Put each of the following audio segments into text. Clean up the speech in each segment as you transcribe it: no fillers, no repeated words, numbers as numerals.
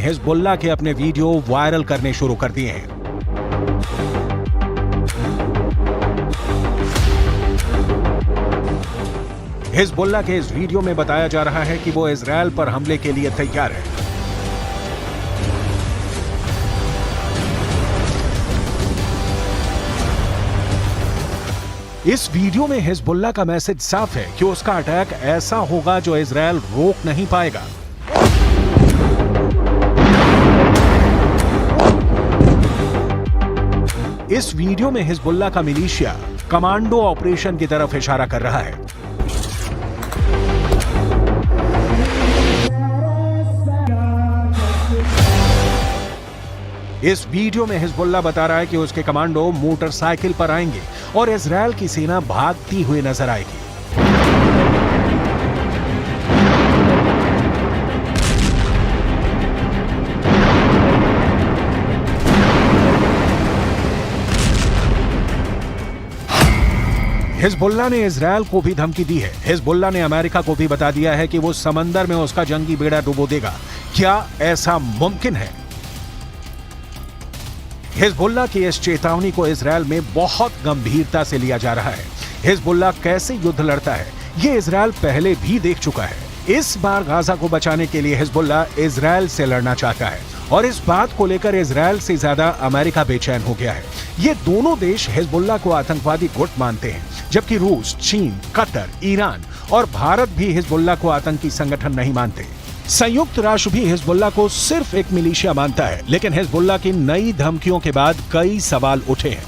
Hezbollah के अपने video viral करने शुरू कर दिए हैं। हिजबुल्लाह के इस वीडियो में बताया जा रहा है कि वो इजरायल पर हमले के लिए तैयार है। इस वीडियो में हिजबुल्लाह का मैसेज साफ है कि उसका अटैक ऐसा होगा जो इजरायल रोक नहीं पाएगा। इस वीडियो में हिजबुल्लाह का मिलिशिया कमांडो ऑपरेशन की तरफ इशारा कर रहा है। इस वीडियो में हिजबुल्लाह बता रहा है कि उसके कमांडो मोटरसाइकिल पर आएंगे और इजरायल की सेना भागती हुई नजर आएगी। हिजबुल्लाह ने इजरायल को भी धमकी दी है। हिजबुल्लाह ने अमेरिका को भी बता दिया है कि वो समंदर में उसका जंगी बेड़ा डुबो देगा। क्या ऐसा मुमकिन है? हिजबुल्लाह की इस चेतावनी को इजरायल में बहुत गंभीरता से लिया जा रहा है। हिजबुल्लाह कैसे युद्ध लड़ता है ये इजरायल पहले भी देख चुका है। इस बार गाजा को बचाने के लिए हिजबुल्लाह इजरायल से लड़ना चाहता है और इस बात को लेकर इजरायल से ज्यादा अमेरिका बेचैन हो गया है। ये दोनों देश हिजबुल्लाह को आतंकवादी गुट मानते हैं, जबकि रूस, चीन, कतर, ईरान और भारत भी हिजबुल्लाह को आतंकी संगठन नहीं मानते। संयुक्त राष्ट्र भी हिजबुल्लाह को सिर्फ एक मिलिशिया मानता है, लेकिन हिजबुल्लाह की नई धमकियों के बाद कई सवाल उठे हैं।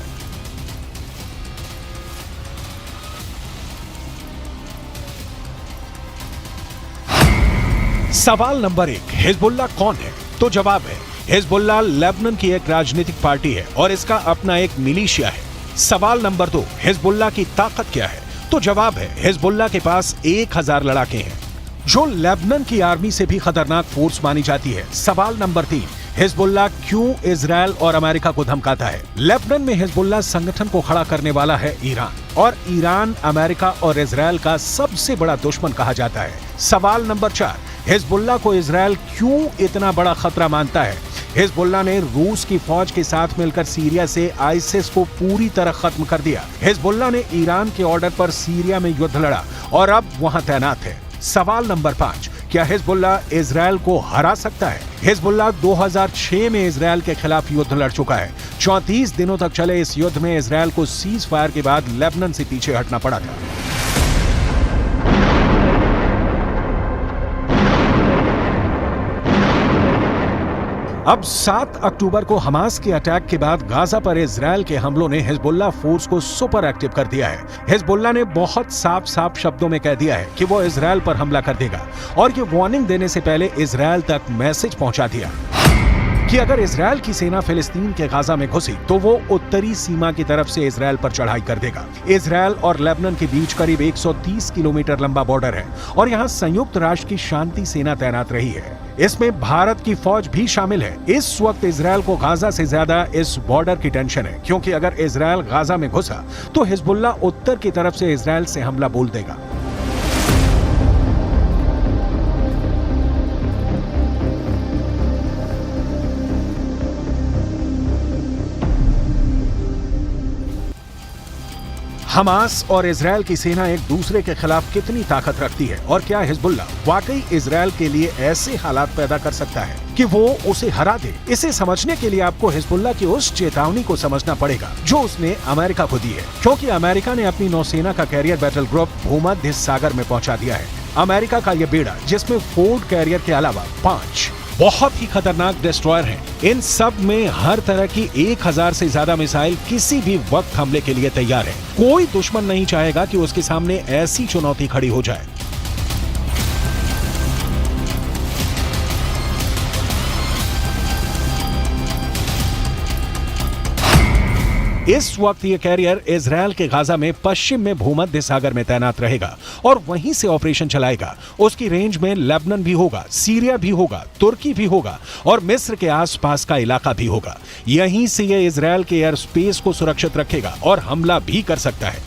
सवाल नंबर 1, हिजबुल्लाह कौन है? तो जवाब है, हिजबुल्लाह लेबनान की एक राजनीतिक पार्टी है और इसका अपना एक मिलिशिया है। सवाल नंबर 2, हिजबुल्लाह की ताकत क्या है? तो जवाब है, हिजबुल्लाह के पास 1000 लड़ाके हैं, जो लेबनान की आर्मी से भी खतरनाक फोर्स मानी जाती है। सवाल नंबर 3, हिजबुल्लाह क्यों इजरायल और अमेरिका को धमकाता है? लेबनान में हिजबुल्लाह संगठन को खड़ा करने वाला है ईरान, और ईरान अमेरिका और इजरायल का सबसे बड़ा दुश्मन कहा जाता है। सवाल नंबर 4, हिजबुल्लाह को इजरायल क्यों इतना बड़ा खतरा मानता है? हिजबुल्लाह ने रूस की फौज के साथ मिलकर सीरिया से आईसिस को पूरी तरह खत्म कर दिया। हिजबुल्लाह ने ईरान के ऑर्डर पर सीरिया में युद्ध लड़ा और अब वहां तैनात है। सवाल नंबर 5, क्या हिजबुल्लाह इजरायल को हरा सकता है? हिजबुल्लाह 2006 में इजरायल के खिलाफ युद्ध लड़ चुका है। 34 दिनों तक चले इस युद्ध में इजरायल को सीज फायर के बाद लेबनान से पीछे हटना पड़ा था। अब 7 अक्टूबर को हमास के अटैक के बाद गाजा पर इजरायल के हमलों ने हिजबुल्लाह फोर्स को सुपर एक्टिव कर दिया है। हिजबुल्लाह ने बहुत साफ शब्दों में कह दिया है कि वो इजरायल पर हमला कर देगा और ये वार्निंग देने से पहले इजरायल तक मैसेज पहुंचा दिया कि अगर इजरायल की सेना फिलिस्तीन के गाजा में घुसी तो वो उत्तरी सीमा की तरफ से इजरायल पर चढ़ाई कर देगा। इजरायल और लेबनान के बीच करीब 130 किलोमीटर लंबा बॉर्डर है और यहाँ संयुक्त राष्ट्र की शांति सेना तैनात रही है। इसमें भारत की फौज भी शामिल है। इस वक्त इजरायल को गाजा से ज्यादा इस बॉर्डर की टेंशन है, क्योंकि अगर इजरायल गाजा में घुसा तो हिजबुल्लाह उत्तर की तरफ से इजरायल से हमला बोल देगा। हमास और इजरायल की सेना एक दूसरे के खिलाफ कितनी ताकत रखती है और क्या हिजबुल्लाह वाकई इजरायल के लिए ऐसे हालात पैदा कर सकता है कि वो उसे हरा दे? इसे समझने के लिए आपको हिजबुल्लाह की उस चेतावनी को समझना पड़ेगा जो उसने अमेरिका को दी है, क्योंकि अमेरिका ने अपनी नौसेना का कैरियर बैटल ग्रुप भूमध्य सागर में पहुंचा दिया है। अमेरिका का यह बेड़ा, जिसमें फोर्ड कैरियर के अलावा 5 बहुत ही खतरनाक डिस्ट्रॉयर हैं, इन सब में हर तरह की 1000 से ज्यादा मिसाइल किसी भी वक्त हमले के लिए तैयार है। कोई दुश्मन नहीं चाहेगा कि उसके सामने ऐसी चुनौती खड़ी हो जाए। इस वक्त ये कैरियर इजरायल के गाजा में पश्चिम में भूमध्य सागर में तैनात रहेगा और वहीं से ऑपरेशन चलाएगा। उसकी रेंज में लेबनान भी होगा, सीरिया भी होगा, तुर्की भी होगा और मिस्र के आसपास का इलाका भी होगा। यहीं से ये इजरायल के एयर स्पेस को सुरक्षित रखेगा और हमला भी कर सकता है।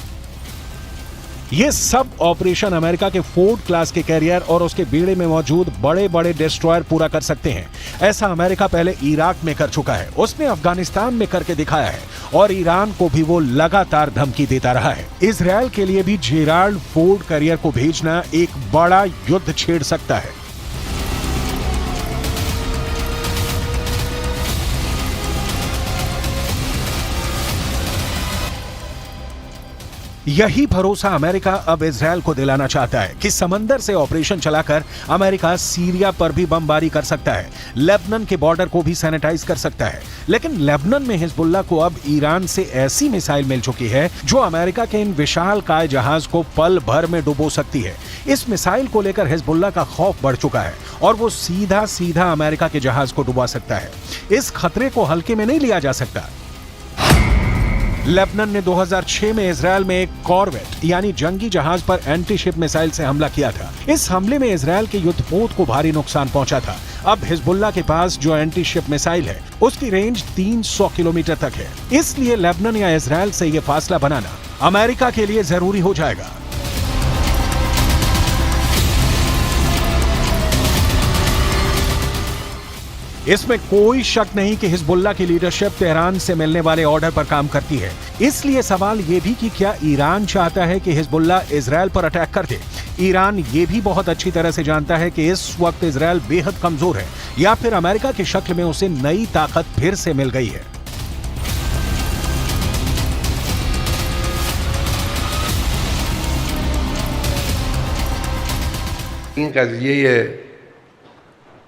ये सब ऑपरेशन अमेरिका के फोर्ड क्लास के कैरियर और उसके बेड़े में मौजूद बड़े बड़े डिस्ट्रॉयर पूरा कर सकते हैं। ऐसा अमेरिका पहले इराक में कर चुका है, उसने अफगानिस्तान में करके दिखाया है और ईरान को भी वो लगातार धमकी देता रहा है। इजरायल के लिए भी जेराल्ड फोर्ड कैरियर को भेजना एक बड़ा युद्ध छेड़ सकता है। यही भरोसा अमेरिका अब इजरायल को दिलाना चाहता है कि समंदर से ऑपरेशन चलाकर अमेरिका सीरिया पर भी बमबारी कर सकता है, लेबनान के बॉर्डर को भी सैनिटाइज कर सकता है। लेकिन लेबनान में हिजबुल्लाह को अब ईरान से ऐसी मिसाइल मिल चुकी है जो अमेरिका के इन विशालकाय जहाज को पल भर में डुबो सकती है। इस मिसाइल को लेकर हिजबुल्लाह का खौफ बढ़ चुका है और वो सीधा सीधा अमेरिका के जहाज को डुबा सकता है। इस खतरे को हल्के में नहीं लिया जा सकता। लेबनान ने 2006 में इजरायल में एक कॉरवेट यानी जंगी जहाज पर एंटी शिप मिसाइल से हमला किया था। इस हमले में इजरायल के युद्धपोत को भारी नुकसान पहुंचा था। अब हिजबुल्लाह के पास जो एंटी शिप मिसाइल है उसकी रेंज 300 किलोमीटर तक है। इसलिए लेबनान या इजरायल से यह फासला बनाना अमेरिका के लिए जरूरी हो जाएगा। इसमें कोई शक नहीं कि हिजबुल्लाह की लीडरशिप तेहरान से मिलने वाले ऑर्डर पर काम करती है। इसलिए सवाल यह भी कि क्या ईरान चाहता है कि हिजबुल्लाह इजरायल पर अटैक कर दे। ईरान ये भी बहुत अच्छी तरह से जानता है कि इस वक्त इजरायल बेहद कमजोर है या फिर अमेरिका की शक्ल में उसे नई ताकत फिर से मिल गई है।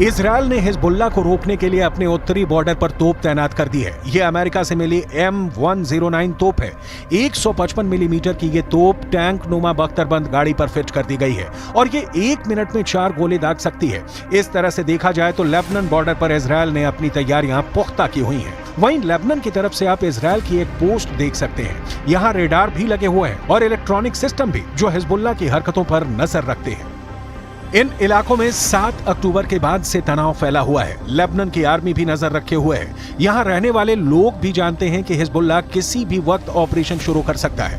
इजरायल ने हिजबुल्लाह को रोकने के लिए अपने उत्तरी बॉर्डर पर तोप तैनात कर दी है। ये अमेरिका से मिली M109 तोप है। 155 मिलीमीटर की ये तोप टैंक नुमा बख्तरबंद गाड़ी पर फिट कर दी गई है और ये 1 मिनट में 4 गोले दाग सकती है। इस तरह से देखा जाए तो लेबनान बॉर्डर पर इजरायल ने अपनी तैयारियां पुख्ता की हुई हैं। वहीं लेबनान की तरफ से आप इजरायल की एक पोस्ट देख सकते हैं। यहाँ रेडार भी लगे हुए हैं और इलेक्ट्रॉनिक सिस्टम भी जो हिजबुल्लाह की हरकतों पर नजर रखते हैं। इन इलाकों में 7 अक्टूबर के बाद से तनाव फैला हुआ है। लेबनान की आर्मी भी नजर रखे हुए है। यहाँ रहने वाले लोग भी जानते हैं कि हिजबुल्लाह किसी भी वक्त ऑपरेशन शुरू कर सकता है।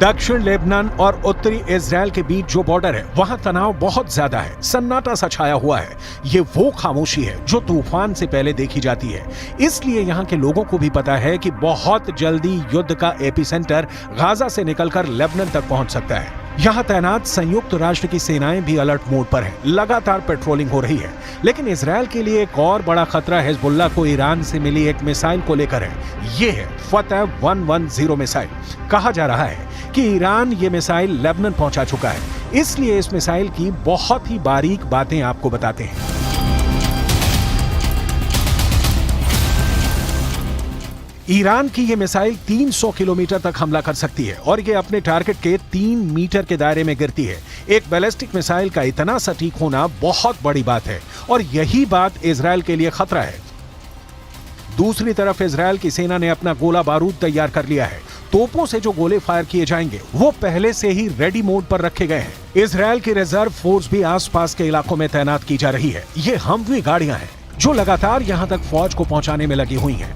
दक्षिण लेबनान और उत्तरी इजरायल के बीच जो बॉर्डर है वहां तनाव बहुत ज्यादा है। सन्नाटा सा छाया हुआ है। ये वो खामोशी है जो तूफान से पहले देखी जाती है। इसलिए यहाँ के लोगों को भी पता है कि बहुत जल्दी युद्ध का एपिसेंटर गाजा से निकलकर लेबनान तक पहुंच सकता है। यहाँ तैनात संयुक्त राष्ट्र की सेनाएं भी अलर्ट मोड पर हैं। लगातार पेट्रोलिंग हो रही है। लेकिन इजरायल के लिए एक और बड़ा खतरा हिजबुल्लाह को ईरान से मिली एक मिसाइल को लेकर है। ये है फतह 110 मिसाइल। कहा जा रहा है कि ईरान ये मिसाइल लेबनान पहुंचा चुका है। इसलिए इस मिसाइल की बहुत ही बारीक बातें आपको बताते हैं। ईरान की ये मिसाइल 300 किलोमीटर तक हमला कर सकती है और ये अपने टारगेट के 3 मीटर के दायरे में गिरती है। एक बैलिस्टिक मिसाइल का इतना सटीक होना बहुत बड़ी बात है और यही बात इजरायल के लिए खतरा है। दूसरी तरफ इजरायल की सेना ने अपना गोला बारूद तैयार कर लिया है। तोपों से जो गोले फायर किए जाएंगे वो पहले से ही रेडी मोड पर रखे गए हैं। इजरायल की रिजर्व फोर्स भी आसपास के इलाकों में तैनात की जा रही है। ये हमवी गाड़ियां हैं जो लगातार यहां तक फौज को पहुंचाने में लगी हुई हैं।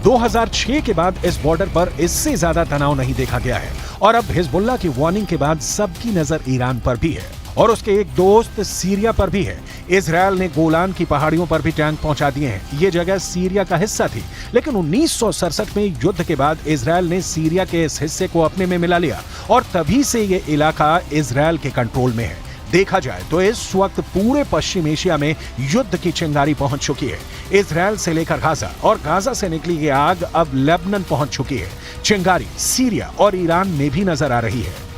2006 के बाद इस बॉर्डर पर इससे ज्यादा तनाव नहीं देखा गया है और अब हिजबुल्लाह की वार्निंग के बाद सबकी नजर ईरान पर भी है और उसके एक दोस्त सीरिया पर भी है। इजरायल ने गोलान की पहाड़ियों पर भी टैंक पहुंचा दिए हैं। ये जगह सीरिया का हिस्सा थी, लेकिन 1967 में युद्ध के बाद इजरायल ने सीरिया के इस हिस्से को अपने में मिला लिया और तभी से ये इलाका इजरायल के कंट्रोल में है। देखा जाए तो इस वक्त पूरे पश्चिम एशिया में युद्ध की चिंगारी पहुंच चुकी है। इजराइल से लेकर गाजा और गाजा से निकली ये आग अब लेबनान पहुंच चुकी है। चिंगारी सीरिया और ईरान में भी नजर आ रही है।